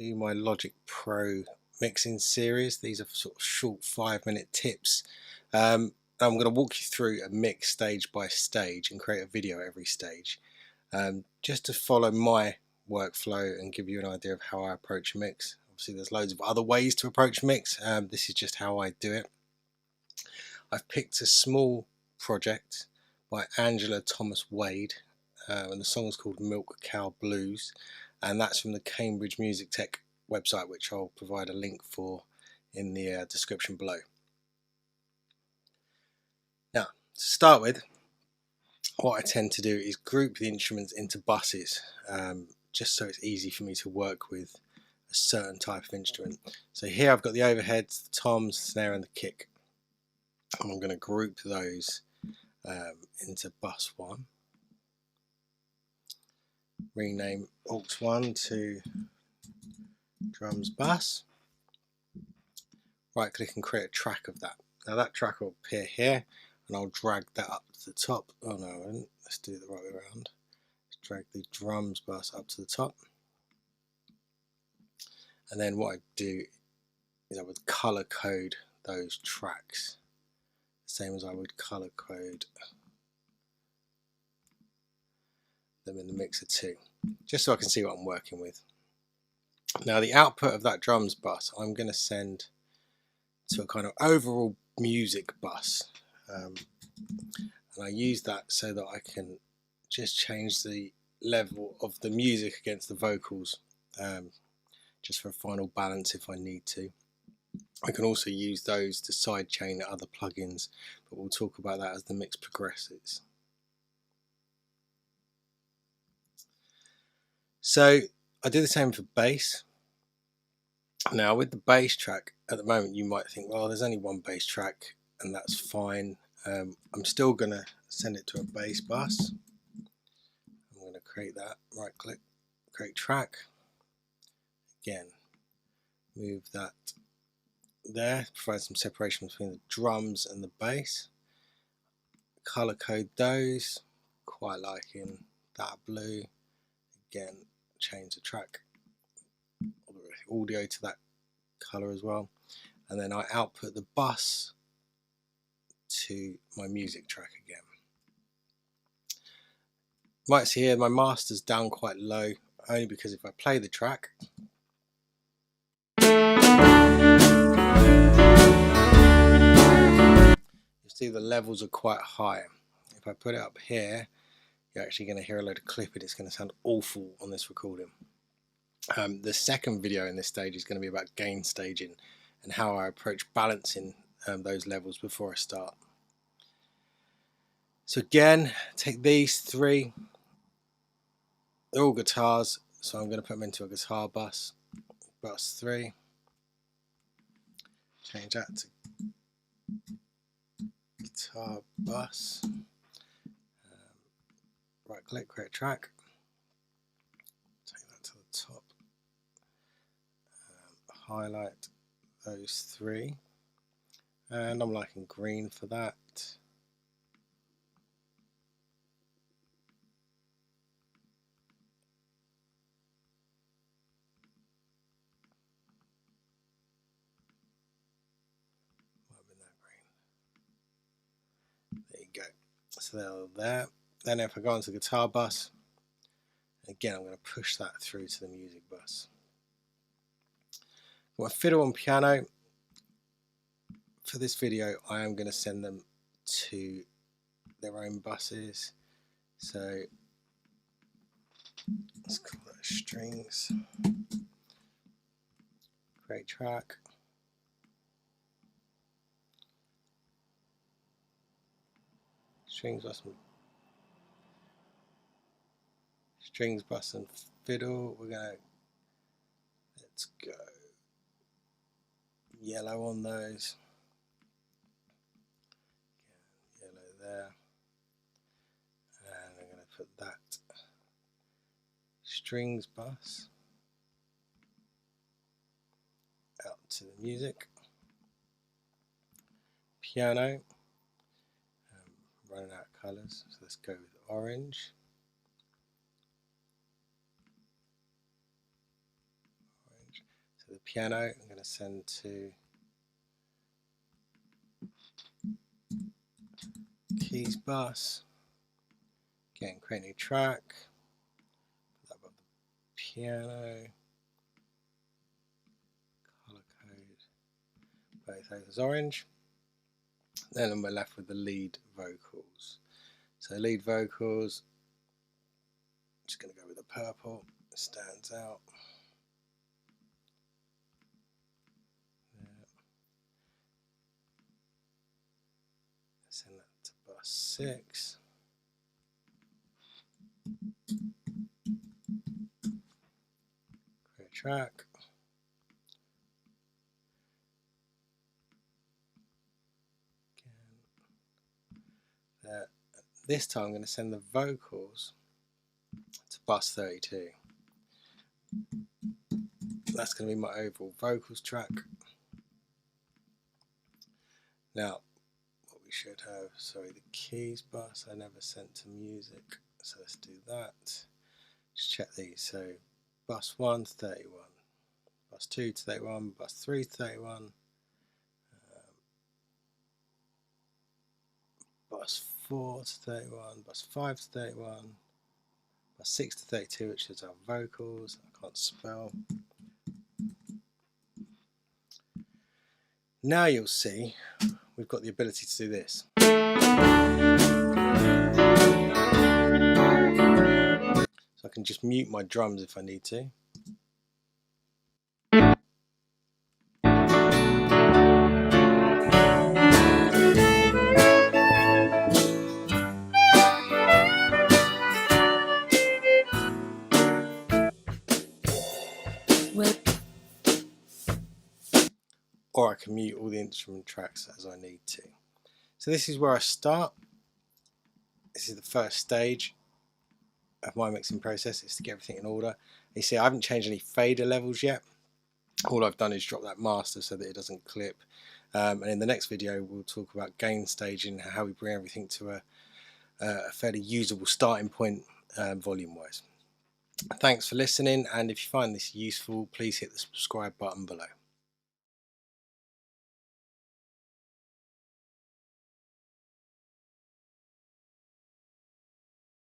to my Logic Pro mixing series. These are sort of short 5-minute tips. I'm going to walk you through a mix stage by stage and create a video every stage, just to follow my workflow and give you an idea of how I approach a mix. Obviously there's loads of other ways to approach mix. This is just how I do it. I've picked a small project by Angela Thomas Wade, and the song is called Milk Cow Blues, and that's from the Cambridge Music Tech website, which I'll provide a link for in the description below. Now, to start with, what I tend to do is group the instruments into buses, just so it's easy for me to work with a certain type of instrument. So here I've got the overheads, the toms, the snare and the kick. And I'm going to group those into bus 1. Rename aux 1 to drums bus. Right click and create a track of that. Now that track will appear here and I'll drag that up to the top. Oh no, I didn't. Let's do it the right way around. Let's drag the drums bus up to the top. And then what I do is I would color code those tracks, same as I would color code them in the mixer too, just so I can see what I'm working with. Now the output of that drums bus I'm going to send to a kind of overall music bus, and I use that so that I can just change the level of the music against the vocals, just for a final balance if I need to. I can also use those to sidechain other plugins, but we'll talk about that as the mix progresses. So I do the same for bass. Now with the bass track, at the moment you might think, well, there's only one bass track and that's fine. I'm still going to send it to a bass bus. I'm going to create that, right click, create track. Again, move that there, provide some separation between the drums and the bass. Color code those, quite liking that blue. Again, change the track audio to that color as well, and then I output the bus to my music track again. You might see here my master's down quite low, only because if I play the track, you see the levels are quite high. If I put it up here, you're actually going to hear a load of clipping. It's going to sound awful on this recording. The second video in this stage is going to be about gain staging and how I approach balancing those levels before I start. So again, take these 3, they're all guitars, so I'm going to put them into a guitar bus, bus 3, change that to guitar bus, right click, create track, take that to the top, highlight those 3, and I'm liking green for that. There you go. So they're there. Then if I go onto the guitar bus, again I'm going to push that through to the music bus. My fiddle and piano, for this video I am going to send them to their own buses. So let's call that strings, create track, strings bus and fiddle. We're going to, let's go yellow on those, yellow there, and I'm going to put that strings bus out to the music. Piano, running out of colours, so let's go with orange. piano, I'm going to send to keys bus. Again, create new track. Put that above the piano. Color code. Both those as orange. Then we're left with the lead vocals. So lead vocals. I'm just going to go with the purple. It stands out. Send that to bus 6. Create track. Again. This time I'm going to send the vocals to bus 32. That's going to be my overall vocals track. Now, what we should have, sorry, the keys bus I never sent to music, so let's do that. Just check these. So bus 1 to 31, bus 2 to 31, bus 3 to 31, bus 4 to 31, bus 5 to 31, bus 6 to 32, which is our vocals. I can't spell. Now you'll see we've got the ability to do this. So I can just mute my drums if I need to. Or I can mute all the instrument tracks as I need to. So this is where I start. This is the first stage of my mixing process, is to get everything in order. You see I haven't changed any fader levels yet. All I've done is drop that master so that it doesn't clip. And in the next video we'll talk about gain staging, how we bring everything to a fairly usable starting point volume wise. Thanks for listening, and if you find this useful, please hit the subscribe button below.